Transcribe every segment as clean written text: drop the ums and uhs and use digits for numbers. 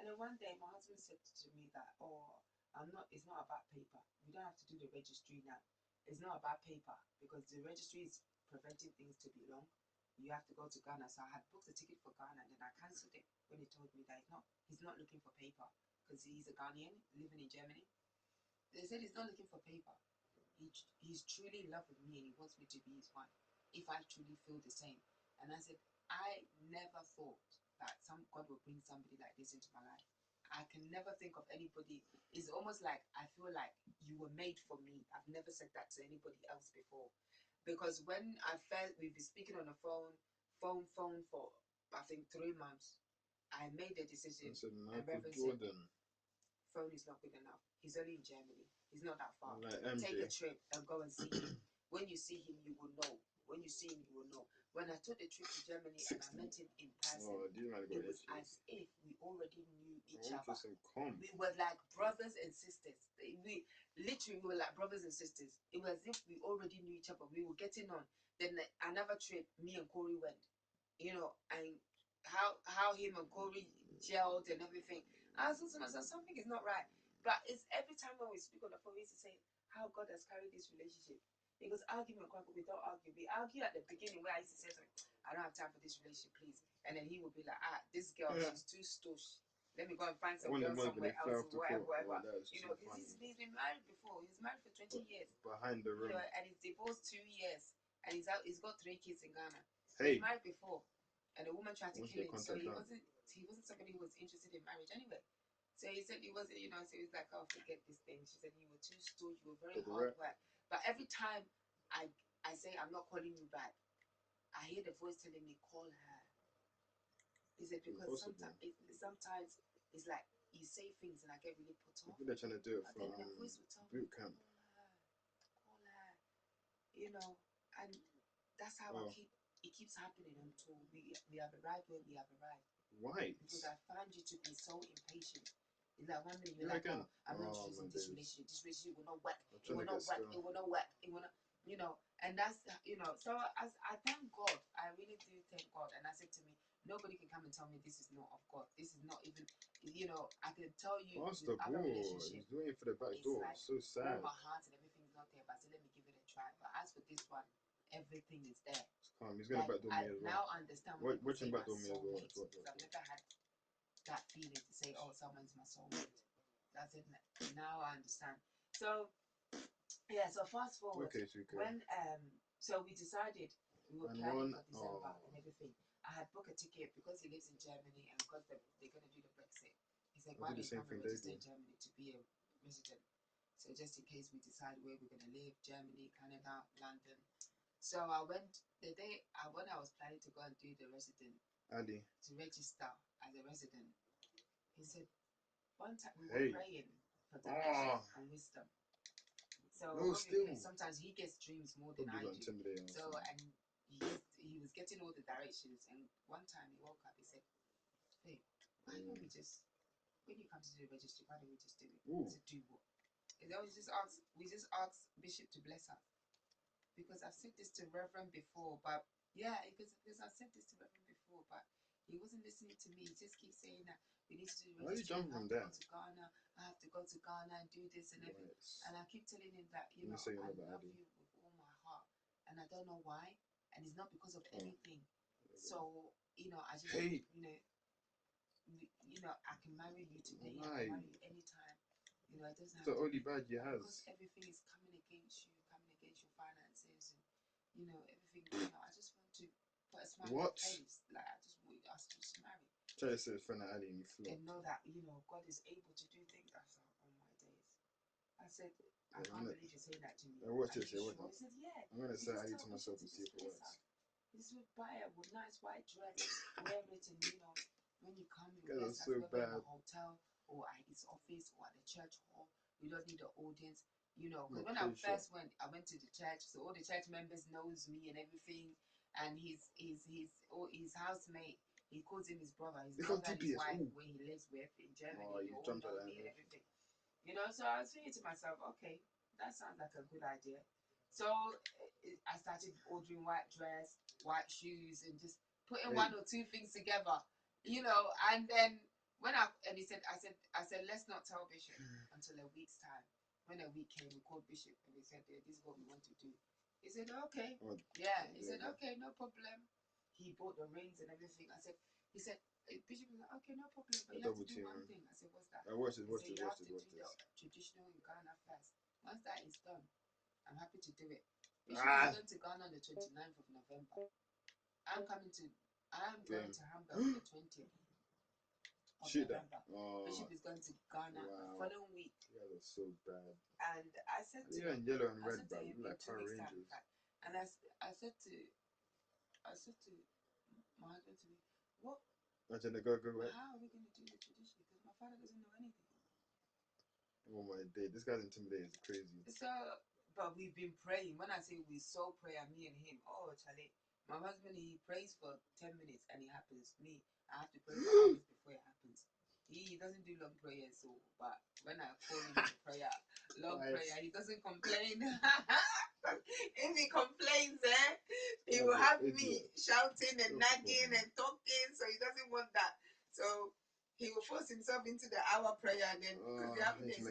And then one day my husband said to me that, oh, it's not about paper. We don't have to do the registry now. It's not about paper because the registry is preventing things to be long. You have to go to Ghana. So I had booked a ticket for Ghana and then I cancelled it when he told me that he's not looking for paper because he's a Ghanaian living in Germany. They said he's not looking for paper. He's truly in love with me and he wants me to be his wife if I truly feel the same. And I said, I never thought that God would bring somebody like this into my life. I can never think of anybody. It's almost like I feel like you were made for me. I've never said that to anybody else before. Because when we've been speaking on the phone for I think 3 months. I made the decision. And Reverend said, phone is not good enough. He's only in Germany. He's not that far. Like take a trip and go and see him. When you see him, you will know. When you see him, you will know. When I took the trip to Germany 60. And I met him in person, it was as if we already knew each other. We were like brothers and sisters. We were like brothers and sisters. It was as if we already knew each other. We were getting on. Then another trip, me and Corey went. You know, and how him and Corey gelled and everything. I was thinking to myself, something is not right. But it's every time when we speak on the phone, we used to say how God has carried this relationship. Because argument, we don't argue. We argue at the beginning where I used to say, I don't have time for this relationship, please. And then he would be like, this girl, she's too stush. Let me go and find some girl somewhere else, whatever. You know, because he's been married before. He's married for 20 years. Behind the room. You know, and he's divorced 2 years. And he's got 3 kids in Ghana. Hey. He's married before. And a woman tried to kill him. So he wasn't somebody who was interested in marriage anyway. So he said he wasn't, so he was like, oh, forget this thing. She said, you were too stupid, you were very hard work. But every time I say, I'm not calling you back, I hear the voice telling me, call her. He said, because sometimes it's like, you say things and I get really put off. They're trying to do it for the voice will tell boot camp. Call her. And that's how it keeps happening until we have arrived where we have arrived. Why? Because I find you to be so impatient. It's like one minute you're like, oh, I'm not choosing this relationship. This relationship will not work. It will not work. It will not work. It will not, and that's, so as I thank God. I really do thank God. And I said to me, nobody can come and tell me this is not of God. This is not even, I can tell you with other relationships. He's doing it for the back door. Like, so sad. All my heart and everything's not there. But I said, let me give it a try. But as for this one, everything is there. It's calm. He's gonna backdoor me as well. Now I understand why people say my soulmate. Because I've never had that feeling to say, oh, someone's my soulmate. That's it. Now I understand. So yeah. So fast forward. Okay, when so we decided we were planning for December and everything. I had booked a ticket because he lives in Germany and because they're gonna do the Brexit. He said, why don't you come and register in Germany to be a resident? So just in case we decide where we're gonna live, Germany, Canada, London. So I went the day when I was planning to go and do the resident to register as a resident. He said, one time we were praying for direction and wisdom. So sometimes he gets dreams more than I do. So and he was getting all the directions. And one time he woke up, he said, "Hey, why don't we just when you come to do the registry, why don't we just do it?" I said, "Do what?" And then we just asked Bishop to bless us. Because I've said this to Reverend before, but because I've said this to Reverend before, but he wasn't listening to me. He just keeps saying that we need to do the registry. I have to go to Ghana. I have to go to Ghana and do this and everything. And I keep telling him that I love you with all my heart, and I don't know why. And it's not because of anything. So I just I can marry you today. I can marry you anytime. It doesn't have the only bad you have. Because everything is coming against you, your finances, and everything. I just want to put a smile on your face. Like I just want us to just marry. Try to say it's friend Ali and you flow. And know that God is able to do things. I said, oh my days. I said, I can't believe you're saying that to me. And watch this. He said, yeah. I'm gonna say Ali to myself and see if it works. He said, buy a nice white dress, wear it, and when you come, you bless us whether in a hotel or at his office or at the church hall. We don't need an audience. Because when I first went, I went to the church, so all the church members knows me and everything, and his housemate, he calls him his brother. His brother and his wife, where he lives with in Germany, they all know me and everything. So I was thinking to myself, okay, that sounds like a good idea. So I started ordering white dress, white shoes, and just putting one or two things together, and then And he said, I said, let's not tell Bishop until a week's time. When a week came, we called Bishop and we said, this is what we want to do. He said, okay. Yeah. He said, okay, no problem. He bought the rings and everything. He said, Bishop was like, okay, no problem, but you have to do one thing. I said, what's that? What's He this? said, you have to do the traditional in Ghana first. Once that is done, I'm happy to do it. Bishop is going to Ghana on the 29th of November. I'm going to Hamburg on the 20th. November. Bishop is going to Ghana the following week. Yeah, that's so bad. And I said to him, yellow and red, but like Power Rangers. And I said to my husband to me, what? I said, go. How are we going to do the tradition? Because my father doesn't know anything. Oh my day, this guy's intimidating. It's crazy. So, but we've been praying. When I say we saw prayer, me and him, oh Charlie, my husband, he prays for 10 minutes and it happens. Me, I have to pray for hours before it happens. He doesn't do long prayers, so but when I call him to prayer, prayer, he doesn't complain. If he complains, he will have me shouting and nagging and talking, so he doesn't want that. So he will force himself into the hour prayer and then because the other day, you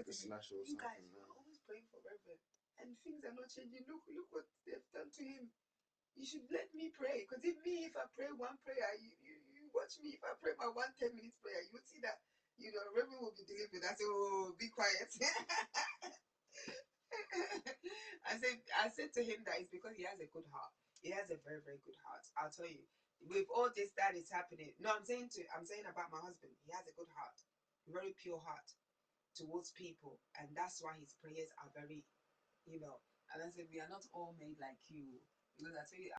guys are always praying for Reverend and things are not changing. Look what they've done to him. You should let me pray, because if I pray one prayer, you watch me. If I pray my 10 minutes prayer, you will see that Reverend will be delivered. I said, oh, be quiet. I said to him that it's because he has a good heart. He has a very, very good heart. I'll tell you, with all this that is happening. No, I'm saying about my husband. He has a good heart, a very pure heart towards people, and that's why his prayers are very, And I said, we are not all made like you, because I tell you.